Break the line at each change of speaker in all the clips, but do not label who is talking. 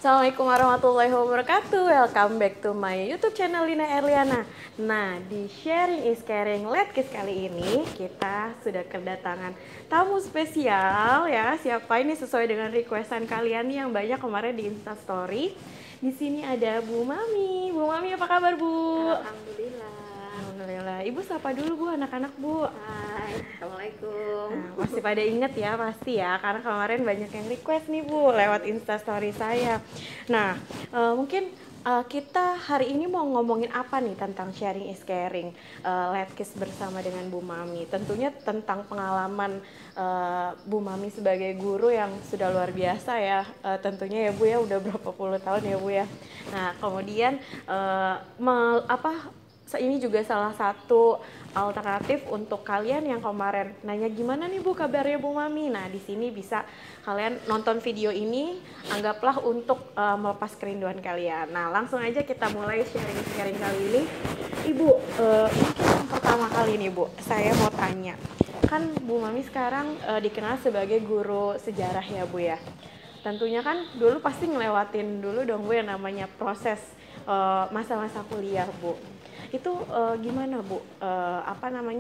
Assalamualaikum warahmatullahi wabarakatuh. Welcome back to my YouTube channel Lina Erliana. Nah, di Sharing is Caring Letkis kali ini kita sudah kedatangan tamu spesial ya. Siapa ini sesuai dengan requestan kalian nih yang banyak kemarin di Insta Story. Di sini ada Bu Mami. Bu Mami, apa kabar, Bu?
Alhamdulillah.
Alhamdulillah. Ibu sapa dulu, Bu, anak-anak, Bu.
Hai, Assalamualaikum.
Nah, masih pada inget ya pasti ya, karena kemarin banyak yang request nih, Bu, lewat Instastory saya. Nah, mungkin kita hari ini mau ngomongin apa nih tentang sharing is caring, Letkis bersama dengan Bu Mami. Tentunya tentang pengalaman Bu Mami sebagai guru yang sudah luar biasa ya, tentunya ya Bu ya, udah berapa puluh tahun ya Bu ya. Nah, kemudian ini juga salah satu alternatif untuk kalian yang kemarin nanya gimana nih Bu kabarnya Bu Mami. Nah, di sini bisa kalian nonton video ini, anggaplah untuk melepas kerinduan kalian. Nah, langsung aja kita mulai sharing-sharing kali ini. Ibu, mungkin yang pertama kali nih Bu, saya mau tanya. Kan Bu Mami sekarang dikenal sebagai guru sejarah ya Bu ya. Tentunya kan dulu pasti ngelewatin dulu dong Bu yang namanya proses masa-masa kuliah Bu. Itu gimana Bu,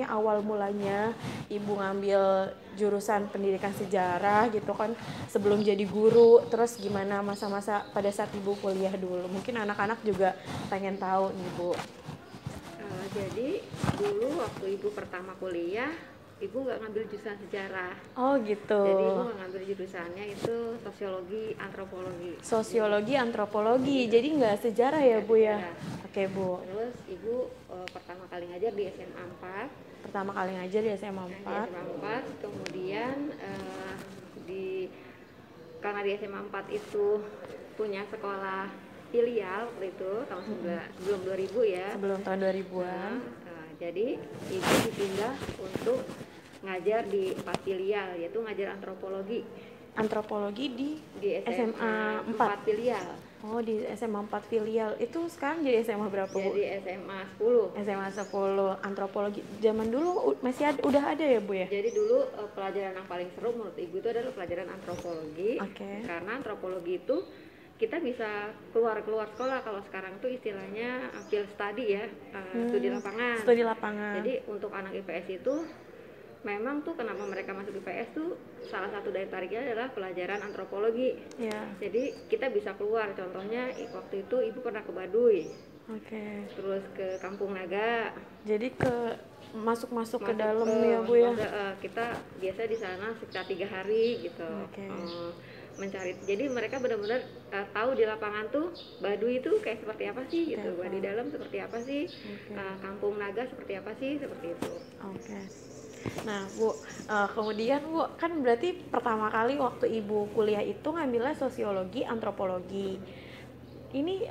awal mulanya Ibu ngambil jurusan pendidikan sejarah gitu kan sebelum jadi guru, terus gimana masa-masa pada saat Ibu kuliah dulu, mungkin anak-anak juga pengen tahu nih Bu.
Jadi dulu waktu Ibu pertama kuliah, Ibu nggak ngambil jurusan sejarah.
Oh gitu.
Jadi Ibu nggak ngambil jurusannya itu sosiologi, antropologi.
Sosiologi, antropologi, jadi nggak sejarah ya Bu ya? Oke Bu.
Terus Ibu pertama kali ngajar di SMA 4.
Pertama kali ngajar di SMA 4.
Di SMA 4, kemudian karena di SMA 4 itu punya sekolah filial waktu itu sebelum 2000 ya.
Sebelum tahun 2000-an.
Jadi Ibu dipindah untuk ngajar di 4 filial, yaitu ngajar antropologi.
Antropologi di SMA 4
filial.
Oh, di SMA 4 filial. Itu sekarang jadi SMA berapa, Bu?
Jadi SMA 10.
SMA 10 antropologi. Zaman dulu masih udah ada ya, Bu ya?
Jadi dulu pelajaran yang paling seru menurut Ibu itu adalah pelajaran antropologi. Karena antropologi itu kita bisa keluar sekolah. Kalau sekarang tuh istilahnya field study ya, studi lapangan.
Studi lapangan.
Jadi untuk anak IPS itu memang tuh kenapa mereka masuk IPS tuh salah satu daya tariknya adalah pelajaran antropologi.
Yeah.
Jadi kita bisa keluar. Contohnya waktu itu Ibu pernah ke Baduy. Terus ke Kampung Naga.
Jadi masuk ke dalam ya Bu ya.
Kita biasa di sana sekitar 3 hari gitu. Mencari. Jadi mereka benar-benar tahu di lapangan tuh Baduy itu kayak seperti apa sih gitu. Baduy dalam seperti apa sih? Kampung Naga seperti apa sih? Seperti itu.
Nah Bu, kemudian Bu, kan berarti pertama kali waktu Ibu kuliah itu ngambilnya sosiologi, antropologi. Ini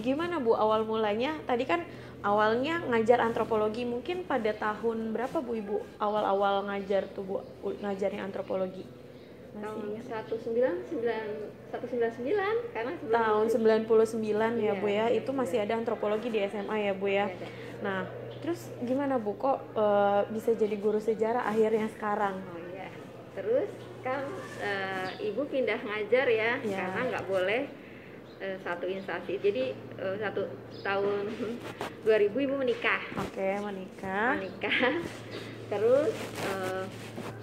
gimana Bu awal mulanya? Tadi kan awalnya ngajar antropologi, mungkin pada tahun berapa Bu Ibu awal-awal ngajar tuh Bu, ngajarin antropologi?
Tahun 1999 karena
tahun 99 ya Bu ya, itu masih ada antropologi di SMA ya Bu ya. Nah, terus gimana Bu kok bisa jadi guru sejarah akhirnya sekarang?
Oh iya, terus kan Ibu pindah ngajar ya. Karena nggak boleh satu instansi. Jadi tahun 2000 Ibu menikah. Menikah. Terus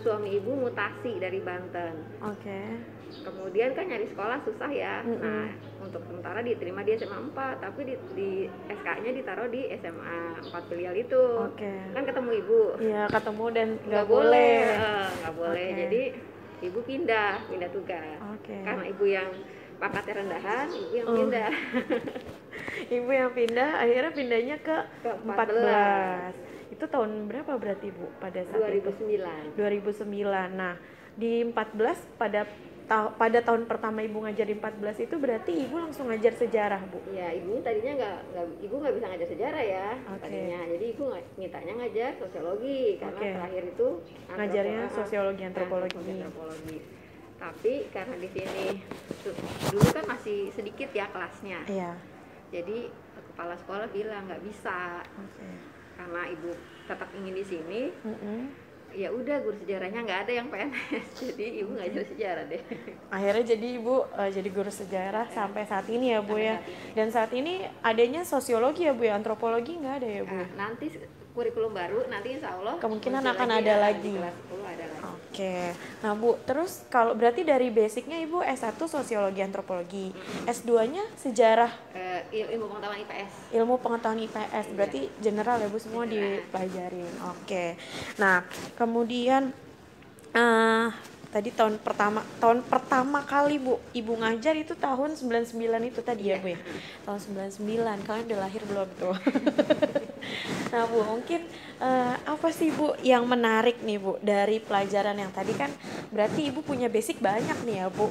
suami Ibu mutasi dari Banten. Kemudian kan nyari sekolah susah ya. Nah, untuk sementara diterima di SMA 4, tapi di SK-nya ditaruh di SMA 4 filial itu. Kan ketemu Ibu. Iya,
ketemu dan
nggak boleh. Nggak boleh. Jadi Ibu pindah tugas. Karena Ibu yang pangkatnya rendahan, Ibu yang pindah.
Ibu yang pindah, akhirnya pindahnya ke 14. Itu tahun berapa berarti Bu pada saat
2009.
2009. Nah, di 14 pada tahun pertama Ibu ngajar di 14 itu berarti Ibu langsung ngajar sejarah Bu?
Iya, Ibu tadinya Ibu nggak bisa ngajar sejarah ya tadinya. Jadi Ibu mintanya ngajar sosiologi karena terakhir itu
ngajarnya sosiologi antropologi.
Tapi karena di sini dulu kan masih sedikit ya kelasnya. Jadi kepala sekolah bilang nggak bisa. Karena Ibu tetap ingin di sini. ya udah guru sejarahnya nggak ada yang PNS, jadi ibu ngajar sejarah deh.
Akhirnya jadi ibu jadi guru sejarah sampai saat ini ya Bu ya. Dan saat ini adanya sosiologi ya Bu ya, antropologi nggak ada ya Bu?
Nanti kurikulum baru nanti insya Allah
kemungkinan akan ada lagi.
Di kelas 10 ada lagi.
Oke. Nah Bu, terus kalau berarti dari basicnya Ibu S1 sosiologi antropologi, S2-nya sejarah
ilmu pengetahuan IPS.
Ilmu pengetahuan IPS, berarti general ya Bu, semua dipelajarin. Oke. Nah, kemudian tadi tahun pertama kali Bu, Ibu ngajar itu tahun 99 itu tadi ya Bu ya? Tahun 99, kalian udah lahir belum tuh? Nah Bu, mungkin apa sih Bu yang menarik nih Bu dari pelajaran yang tadi kan berarti Ibu punya basic banyak nih ya Bu,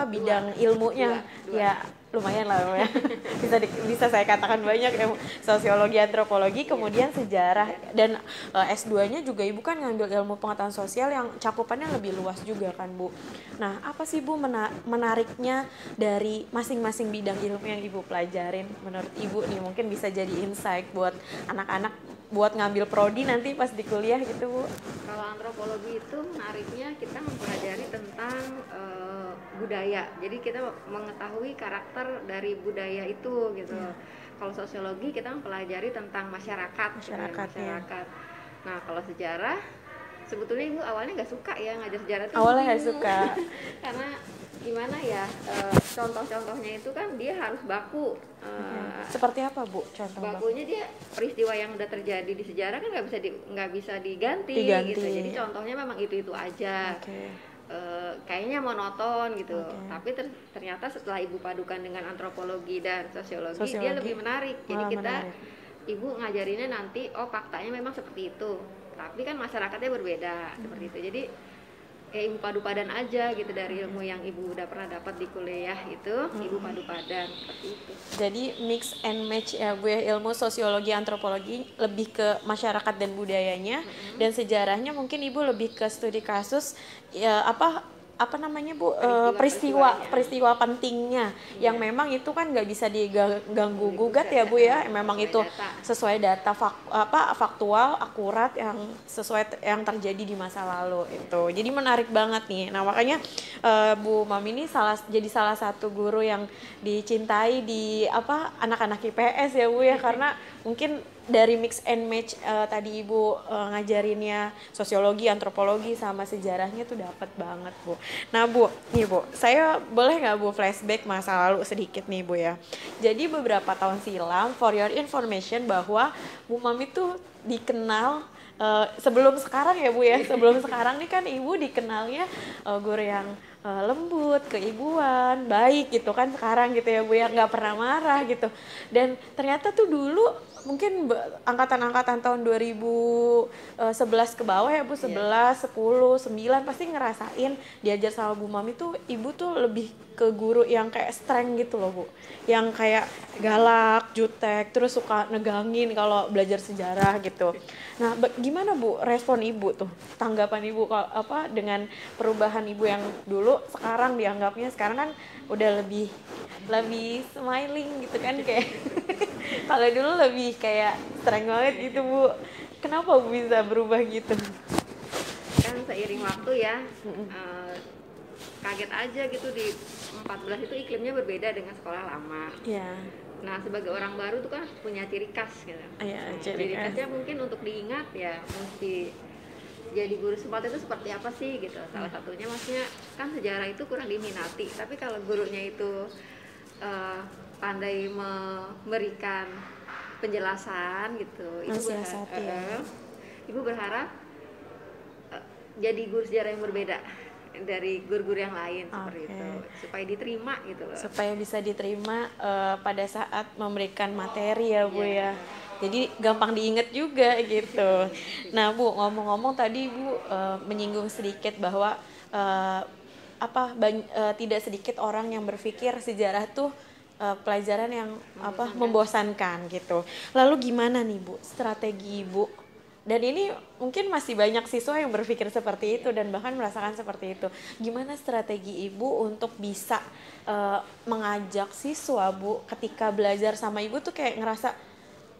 bidang ilmunya ya lumayan lah ya. bisa saya katakan banyak ya, sosiologi, antropologi, kemudian sejarah, dan S2-nya juga Ibu kan ngambil ilmu pengetahuan sosial yang cakupannya lebih luas juga kan Bu. Nah apa sih Bu menariknya dari masing-masing bidang ilmu yang Ibu pelajarin menurut Ibu nih, mungkin bisa jadi insight buat anak-anak buat ngambil prodi nanti pas di kuliah gitu Bu.
Kalau antropologi itu menariknya kita mempelajari tentang budaya, jadi kita mengetahui karakter dari budaya itu gitu. Kalau sosiologi kita mempelajari tentang masyarakat.
Ya.
Nah kalau sejarah sebetulnya Ibu awalnya nggak suka ya ngajar sejarah tuh.
Awalnya nggak suka
karena gimana ya, contoh-contohnya itu kan dia harus baku.
Seperti apa Bu contoh
bakunya? Dia peristiwa yang udah terjadi di sejarah kan nggak bisa diganti gitu. Jadi contohnya memang itu aja. Kayaknya monoton gitu. Tapi ternyata setelah Ibu padukan dengan antropologi dan sosiologi dia lebih menarik. Jadi Ibu ngajarinnya nanti faktanya memang seperti itu, tapi kan masyarakatnya berbeda seperti itu. Jadi Ibu padu padan aja gitu dari ilmu yang Ibu udah pernah dapat di kuliah itu, Ibu padu padan seperti itu.
Jadi mix and match ya Bu ya, ilmu sosiologi, antropologi lebih ke masyarakat dan budayanya, dan sejarahnya mungkin Ibu lebih ke studi kasus ya apa namanya Bu, peristiwa pentingnya yang memang itu kan nggak bisa diganggu gugat ya Bu ya, memang itu sesuai data faktual, akurat, yang sesuai yang terjadi di masa lalu itu. Jadi menarik banget nih. Nah makanya Bu Mami ini jadi salah satu guru yang dicintai di anak-anak IPS ya Bu ya, karena mungkin dari mix and match tadi Ibu ngajarinnya sosiologi, antropologi sama sejarahnya tuh dapat banget Bu. Nah Bu, nih Bu, saya boleh nggak Bu flashback masa lalu sedikit nih Bu ya. Jadi beberapa tahun silam, for your information, bahwa Bu Mami tuh dikenal sebelum sekarang ya Bu ya, sebelum sekarang nih kan Ibu dikenalnya guru yang lembut, keibuan, baik gitu kan sekarang gitu ya Bu ya, nggak pernah marah gitu. Dan ternyata tuh dulu mungkin angkatan-angkatan tahun 2011 ke bawah ya Bu, 11, 10, 9 pasti ngerasain diajar sama Bu Mami tuh Ibu tuh lebih ke guru yang kayak strength gitu loh Bu, yang kayak galak, jutek, terus suka negangin kalau belajar sejarah gitu. Nah gimana Bu respon Ibu tuh, tanggapan Ibu dengan perubahan Ibu yang dulu sekarang dianggapnya sekarang kan udah lebih smiling gitu kan kayak kalau dulu lebih kayak strength banget gitu Bu. Kenapa Bu bisa berubah gitu?
Kan seiring waktu ya, kaget aja gitu di 14 itu iklimnya berbeda dengan sekolah lama. Nah sebagai orang baru tuh kan punya ciri khas gitu. Ciri khasnya mungkin untuk diingat ya mesti jadi guru sempat itu seperti apa sih gitu. Salah satunya maksudnya kan sejarah itu kurang diminati, tapi kalau gurunya itu pandai memberikan penjelasan gitu, Ibu berharap jadi guru sejarah yang berbeda dari guru-guru yang lain seperti itu, supaya diterima gitu loh. Supaya
bisa diterima pada saat memberikan materi ya Bu ya. Jadi gampang diingat juga gitu. Nah Bu, ngomong-ngomong tadi Bu menyinggung sedikit bahwa tidak sedikit orang yang berpikir sejarah tuh pelajaran yang membosankan gitu. Lalu gimana nih Bu strategi Ibu? Dan ini mungkin masih banyak siswa yang berpikir seperti itu dan bahkan merasakan seperti itu. Gimana strategi Ibu untuk bisa mengajak siswa Bu ketika belajar sama Ibu tuh kayak ngerasa,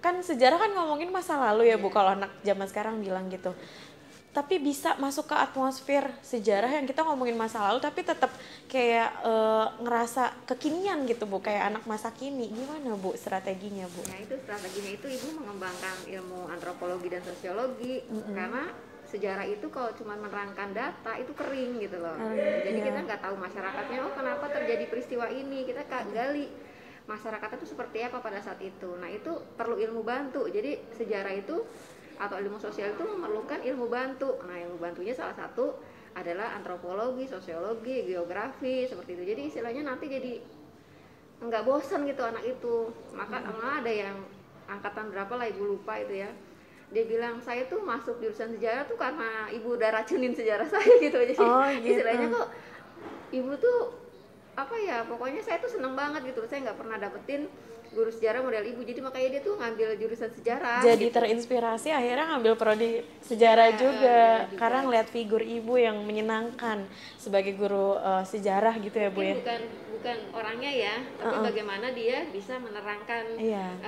kan sejarah kan ngomongin masa lalu ya Bu, kalau anak zaman sekarang bilang gitu. tapi bisa masuk ke atmosfer sejarah yang kita ngomongin masa lalu tapi tetap kayak ngerasa kekinian gitu Bu, kayak anak masa kini. Gimana Bu strateginya Bu?
Nah itu strateginya itu ibu mengembangkan ilmu antropologi dan sosiologi, karena sejarah itu kalau cuma menerangkan data itu kering gitu loh. Jadi kita nggak tahu masyarakatnya, oh kenapa terjadi peristiwa ini, kita gali masyarakat itu seperti apa pada saat itu. Nah itu perlu ilmu bantu. Jadi sejarah itu atau ilmu sosial itu memerlukan ilmu bantu. Nah ilmu bantunya salah satu adalah antropologi, sosiologi, geografi seperti itu. Jadi istilahnya nanti jadi nggak bosan gitu anak itu. Maka ada yang angkatan berapa lah ibu lupa itu ya, dia bilang saya tuh masuk jurusan sejarah tuh karena ibu udah racunin sejarah saya gitu. Jadi istilahnya kok ibu tuh apa ya, pokoknya saya tuh seneng banget gitu, saya nggak pernah dapetin guru sejarah model ibu, jadi makanya dia tuh ngambil jurusan sejarah.
Jadi gitu. Terinspirasi akhirnya ngambil prodi sejarah juga, karena ngeliat figur ibu yang menyenangkan sebagai guru sejarah gitu ya Bu ya.
Bukan orangnya ya, tapi bagaimana dia bisa menerangkan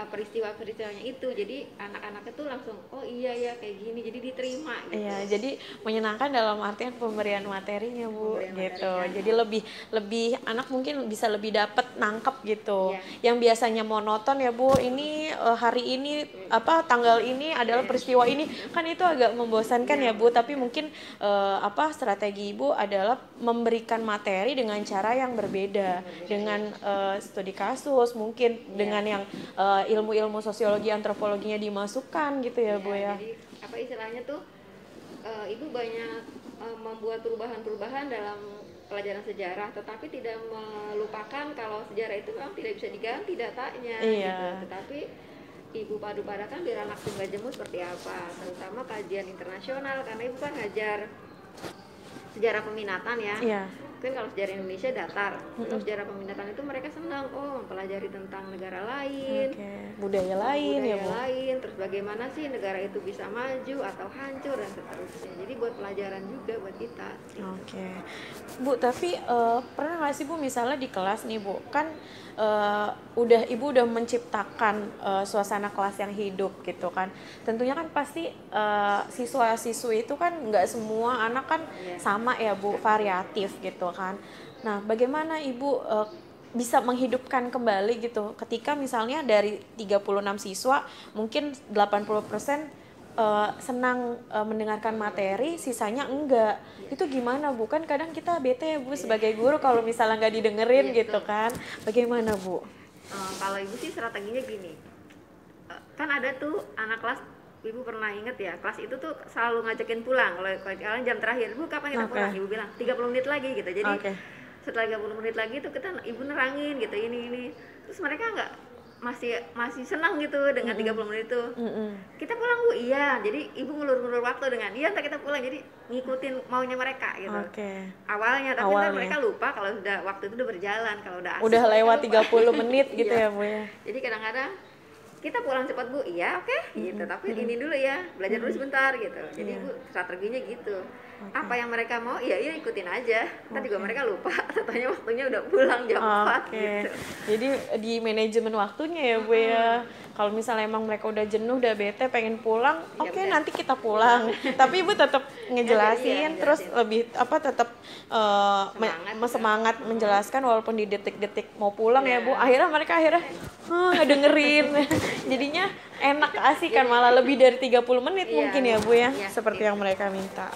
peristiwa-peristiwanya itu. Jadi anak-anak itu langsung oh iya ya kayak gini, jadi diterima gitu.
Iya, jadi menyenangkan dalam artian pemberian materinya Bu, gitu. Jadi lebih anak mungkin bisa lebih dapat nangkep gitu. Yang biasanya monoton ya Bu, ini hari ini apa tanggal ini adalah peristiwa ini, kan itu agak membosankan ya Bu. Tapi mungkin strategi Ibu adalah memberikan materi dengan cara yang berbeda, dengan studi kasus mungkin dengan yang ilmu-ilmu sosiologi antropologinya dimasukkan gitu ya Bu ya.
Jadi apa istilahnya tuh ibu banyak membuat perubahan-perubahan dalam pelajaran sejarah, tetapi tidak melupakan kalau sejarah itu memang tidak bisa diganti datanya gitu. Tetapi ibu padu-padakan biar anak tuh nggak jemu seperti apa, terutama kajian internasional, karena ibu kan ngajar sejarah peminatan ya. Kan kalau sejarah Indonesia datar, kalau sejarah peminatan itu mereka senang mempelajari tentang negara lain,
budaya lain ya Bu.
Terus bagaimana sih negara itu bisa maju atau hancur dan seterusnya. Jadi buat pelajaran juga buat kita.
Bu, tapi pernah nggak sih Bu misalnya di kelas nih Bu, kan ibu udah menciptakan suasana kelas yang hidup gitu kan. Tentunya kan pasti siswa-siswi itu kan nggak semua anak kan sama ya Bu, variatif gitu kan. Nah, bagaimana Ibu bisa menghidupkan kembali gitu ketika misalnya dari 36 siswa mungkin 80% senang mendengarkan materi, sisanya enggak. Itu gimana Bu? Kan kadang kita bete ya Bu sebagai guru kalau misalnya nggak didengerin gitu kan. Bagaimana Bu?
Kalau ibu sih strateginya gini, kan ada tuh anak kelas, ibu pernah inget ya, kelas itu tuh selalu ngajakin pulang. Kalau kalian jam terakhir, Bu kapan kita pulang? Ibu bilang 30 menit lagi gitu. Jadi setelah 30 menit lagi tuh kita ibu nerangin gitu ini. Terus mereka masih senang gitu dengan 30 menit itu. Kita pulang Bu, iya. Jadi ibu ngulur-ngulur waktu dengan iya ntar kita pulang, jadi ngikutin maunya mereka gitu. Awalnya, tapi ntar mereka lupa kalau udah waktu itu udah berjalan, kalau udah
lewat 30 menit gitu ya Bu ya.
Jadi kadang-kadang kita pulang cepat Bu, iya gitu, tapi ini dulu ya, belajar dulu sebentar gitu. Jadi ibu strateginya gitu. Apa yang mereka mau, iya ikutin aja. Ntar juga mereka lupa, katanya waktunya udah pulang jam 4 gitu.
Jadi di manajemen waktunya ya Bu ya. Kalau misalnya emang mereka udah jenuh, udah bete, pengen pulang, nanti kita pulang. Tapi ibu tetap ngejelasin, terus lebih tetap semangat menjelaskan walaupun di detik-detik mau pulang ya Bu. Akhirnya mereka ngedengerin. Jadinya enak, asik kan, malah lebih dari 30 menit mungkin ya Bu ya, seperti yang mereka minta.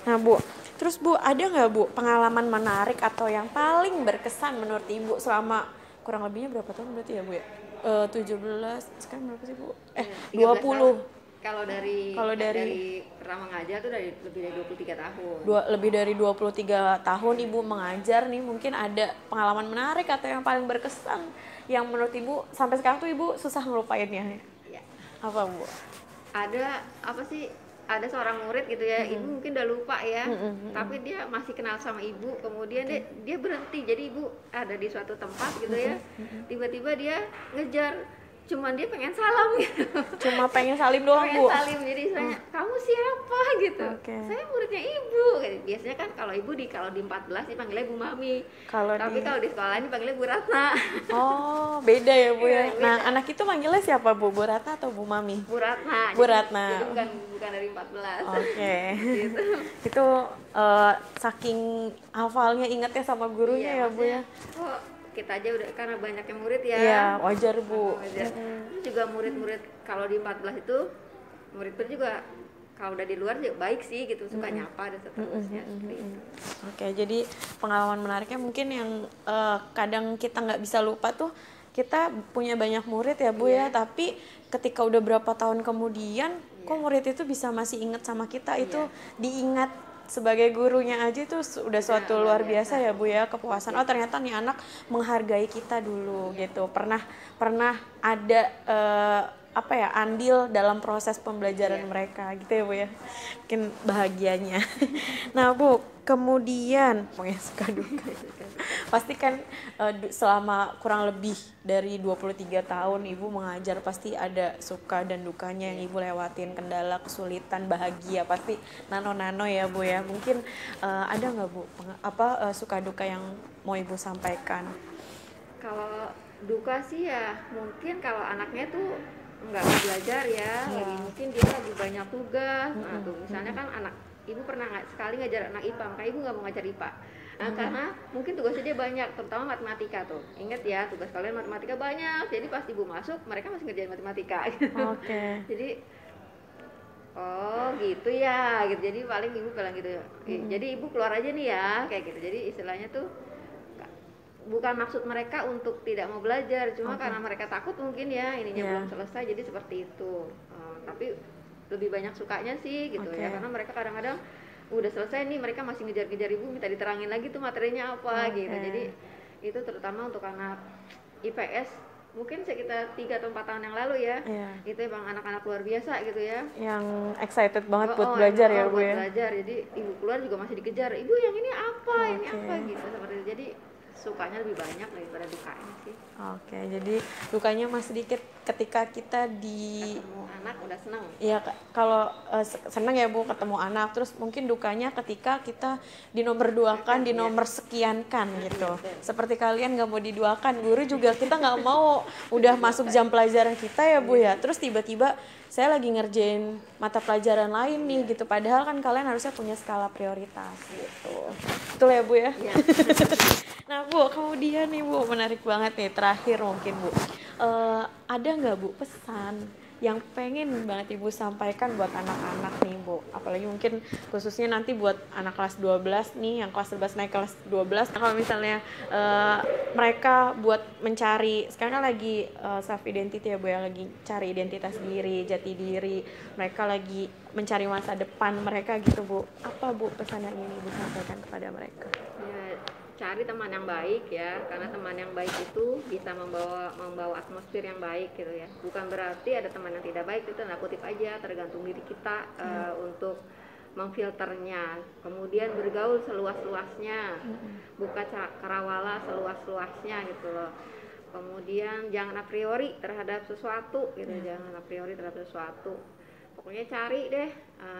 Nah Bu, terus Bu ada nggak Bu pengalaman menarik atau yang paling berkesan menurut Ibu selama kurang lebihnya berapa tahun berarti ya Bu ya? 17, sekarang berapa sih Bu? 20.
Kalau dari pertama ngajar tuh lebih dari 23 tahun.
Lebih dari 23 tahun Ibu mengajar nih, mungkin ada pengalaman menarik atau yang paling berkesan yang menurut Ibu sampai sekarang tuh Ibu susah ngelupainnya. Apa Bu?
Ada seorang murid gitu ya, ibu mungkin udah lupa ya, tapi dia masih kenal sama ibu. Kemudian dia berhenti, jadi ibu ada di suatu tempat gitu ya, tiba-tiba dia ngejar cuman dia pengen salam gitu.
Cuma pengen salim doang,
pengen
Bu?
salim, jadi saya, kamu siapa gitu. Saya muridnya Ibu. Biasanya kan kalau Ibu kalau di 14 dipanggilnya Bu Mami. Tapi kalau di sekolah ini panggilnya Bu Ratna.
Oh, beda ya, Bu ya. Nah, anak itu manggilnya siapa, Bu? Bu Ratna atau Bu Mami?
Bu Ratna.
Bu Ratna.
Jadi bukan dari 14.
Gitu. Itu saking hafalnya, ingatnya sama gurunya ya, Bu ya.
Kita aja udah karena banyaknya murid ya.
Iya, wajar, Bu.
Wajar. Juga murid-murid kalau di 14 itu murid juga kalau udah di luar juga baik sih gitu, suka nyapa dan seterusnya.
Oke, jadi pengalaman menariknya mungkin yang kadang kita nggak bisa lupa tuh, kita punya banyak murid ya, Bu ya, tapi ketika udah berapa tahun kemudian kok murid itu bisa masih ingat sama kita, itu diingat sebagai gurunya aja itu udah suatu luar biasa ya, Bu ya, kepuasan. Oh, ternyata nih anak menghargai kita dulu gitu. Pernah ada andil dalam proses pembelajaran mereka gitu ya, Bu ya. Mungkin bahagianya. Nah, Bu, kemudian pokoknya suka duka. Pasti kan selama kurang lebih dari 23 tahun Ibu mengajar, pasti ada suka dan dukanya yang Ibu lewatin, kendala, kesulitan, bahagia, pasti nano-nano ya, Bu ya. Mungkin ada nggak, Bu, suka duka yang mau Ibu sampaikan?
Kalau duka sih ya mungkin kalau anaknya tuh nggak belajar ya, lagi mungkin dia lagi banyak tugas. Nah tuh misalnya kan Ibu pernah sekali ngajar anak IPA, makanya Ibu nggak mau ngajar IPA. Karena mungkin tugasnya dia banyak, terutama matematika tuh. Ingat ya, tugas kalian matematika banyak, jadi pas Ibu masuk mereka masih ngerjain matematika. Jadi oh gitu ya, gitu. Jadi paling Ibu bilang gitu. Jadi Ibu keluar aja nih ya, kayak gitu. Jadi istilahnya tuh bukan maksud mereka untuk tidak mau belajar, cuma karena mereka takut mungkin ya ininya belum selesai, jadi seperti itu. Tapi lebih banyak sukanya sih gitu ya, karena mereka kadang-kadang udah selesai nih, mereka masih ngejar-ngejar Ibu minta diterangin lagi tuh materinya apa gitu. Jadi itu terutama untuk anak IPS mungkin sekitar 3 atau 4 tahun yang lalu ya. Itu emang anak-anak luar biasa gitu ya, yang
excited banget buat belajar ya, Bu ya.
Belajar. Jadi Ibu keluar juga masih dikejar, Ibu yang ini apa, ini apa gitu seperti itu. Jadi sukanya lebih banyak daripada dukanya sih.
Jadi dukanya masih sedikit ketika kita
ketemu anak udah senang.
Iya, kalau senang ya, Bu, ketemu anak. Terus mungkin dukanya ketika kita dinomorduakan, dinomor sekiankan gitu. Seperti kalian nggak mau diduakan, guru juga kita nggak mau. Udah masuk jam pelajaran kita ya, Bu ya. Terus tiba-tiba saya lagi ngerjain mata pelajaran lain nih gitu. Padahal kan kalian harusnya punya skala prioritas gitu. Betul ya, Bu ya? Nah, Bu, kemudian nih, Bu, menarik banget nih, terakhir mungkin, Bu. Ada nggak, Bu, pesan yang pengen banget Ibu sampaikan buat anak-anak nih, Bu? Apalagi mungkin khususnya nanti buat anak kelas 12 nih, yang kelas 11 naik kelas 12. Nah, kalau misalnya mereka buat mencari, sekarang kan lagi self identity ya, Bu ya, lagi cari identitas diri, jati diri. Mereka lagi mencari masa depan mereka gitu, Bu. Apa, Bu, pesan yang ingin Ibu sampaikan kepada mereka?
Cari teman yang baik ya, karena teman yang baik itu bisa membawa atmosfer yang baik gitu ya. Bukan berarti ada teman yang tidak baik, itu tanda kutip aja, tergantung diri kita untuk memfilternya. Kemudian bergaul seluas-luasnya, buka cakrawala seluas-luasnya gitu loh. Kemudian jangan a priori terhadap sesuatu gitu, jangan a priori terhadap sesuatu. Pokoknya cari deh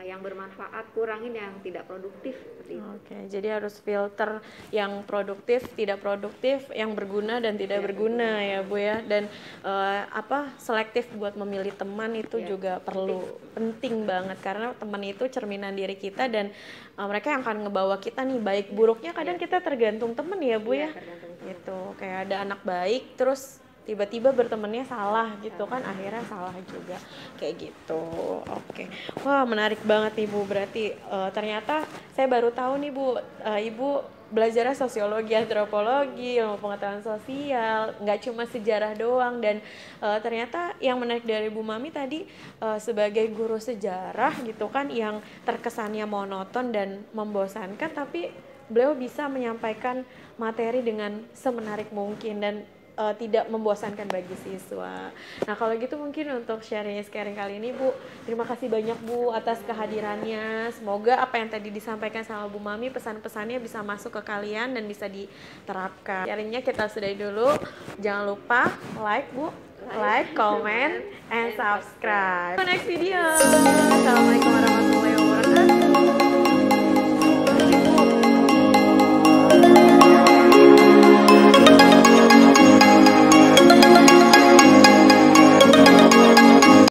yang bermanfaat, kurangin yang tidak produktif seperti itu.
Jadi harus filter yang produktif, tidak produktif, yang berguna dan tidak berguna ya, Bu ya. Dan selektif buat memilih teman itu juga penting banget, karena teman itu cerminan diri kita dan mereka yang akan ngebawa kita nih, baik buruknya kadang kita tergantung teman ya, Bu ya. Gitu. Kayak ada anak baik terus tiba-tiba bertemannya salah gitu kan, akhirnya salah juga kayak gitu. Wah, menarik banget nih, Bu. Berarti ternyata saya baru tahu nih, Bu, Ibu belajarnya sosiologi, antropologi, ilmu pengetahuan sosial, nggak cuma sejarah doang. Dan ternyata yang menarik dari Bu Mami tadi, sebagai guru sejarah gitu kan, yang terkesannya monoton dan membosankan, tapi beliau bisa menyampaikan materi dengan semenarik mungkin dan tidak membosankan bagi siswa. Nah, kalau gitu mungkin untuk sharing kali ini, Bu, terima kasih banyak, Bu, atas kehadirannya. Semoga apa yang tadi disampaikan sama Bu Mami, pesan-pesannya bisa masuk ke kalian dan bisa diterapkan. Sharingnya kita sudahi dulu. Jangan lupa like, Bu, like, comment, and subscribe. Next video. Assalamualaikum.